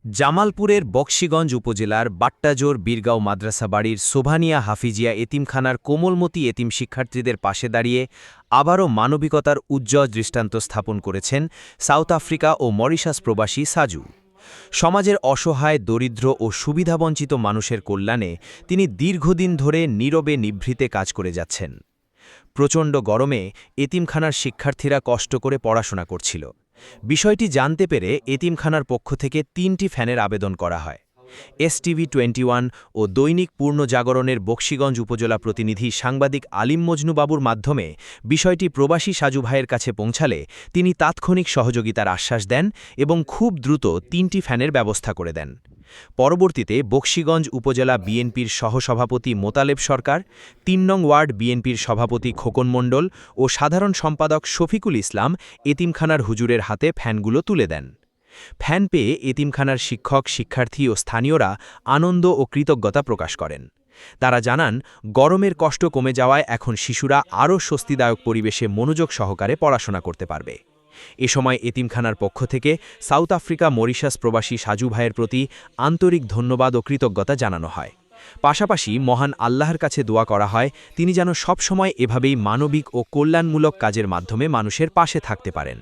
জামালপুরের বকশীগঞ্জ উপজেলার বাট্টাজোর বীরগাঁও মাদ্রাসা বাড়ির সোভানিয়া হাফিজিয়া এতিমখানার কোমলমতি এতিম শিক্ষার্থীদের পাশে দাঁড়িয়ে আবারও মানবিকতার উজ্জ্বল দৃষ্টান্ত স্থাপন করেছেন সাউথ আফ্রিকা ও মরিশাস প্রবাসী সাজু। সমাজের অসহায়, দরিদ্র ও সুবিধাবঞ্চিত মানুষের কল্যাণে তিনি দীর্ঘদিন ধরে নীরবে নিভৃতে কাজ করে যাচ্ছেন। প্রচণ্ড গরমে এতিমখানার শিক্ষার্থীরা কষ্ট করে পড়াশোনা করছিল। বিষয়টি জানতে পেরে এতিমখানার পক্ষ থেকে ৩টি ফ্যানের আবেদন করা হয়। এসটিভি 21 ও দৈনিক পূর্ণজাগরণের বকশীগঞ্জ উপজেলা প্রতিনিধি সাংবাদিক আলিম মজনু বাবুর মাধ্যমে বিষয়টি প্রবাসী সাজু ভাইয়ের কাছে পৌঁছালে তিনি তাৎক্ষণিক সহযোগিতার আশ্বাস দেন এবং খুব দ্রুত ৩টি ফ্যানের ব্যবস্থা করে দেন। পরবর্তীতে বকশীগঞ্জ উপজেলা বিএনপির সহসভাপতি মোতালেব সরকার, ৩ নং ওয়ার্ড বিএনপির সভাপতি খোকন মণ্ডল ও সাধারণ সম্পাদক শফিকুল ইসলাম এতিমখানার হুজুরের হাতে ফ্যানগুলো তুলে দেন। ফ্যান পেয়ে এতিমখানার শিক্ষক, শিক্ষার্থী ও স্থানীয়রা আনন্দ ও কৃতজ্ঞতা প্রকাশ করেন। তারা জানান, গরমের কষ্ট কমে যাওয়ায় এখন শিশুরা আরও স্বস্তিদায়ক পরিবেশে মনোযোগ সহকারে পড়াশোনা করতে পারবে। এ সময় এতিমখানার পক্ষ থেকে সাউথ আফ্রিকা মরিশাস প্রবাসী সাজু ভাইয়ের প্রতি আন্তরিক ধন্যবাদ ও কৃতজ্ঞতা জানানো হয়। পাশাপাশি মহান আল্লাহর কাছে দোয়া করা হয় তিনি যেন সবসময় এভাবেই মানবিক ও কল্যাণমূলক কাজের মাধ্যমে মানুষের পাশে থাকতে পারেন।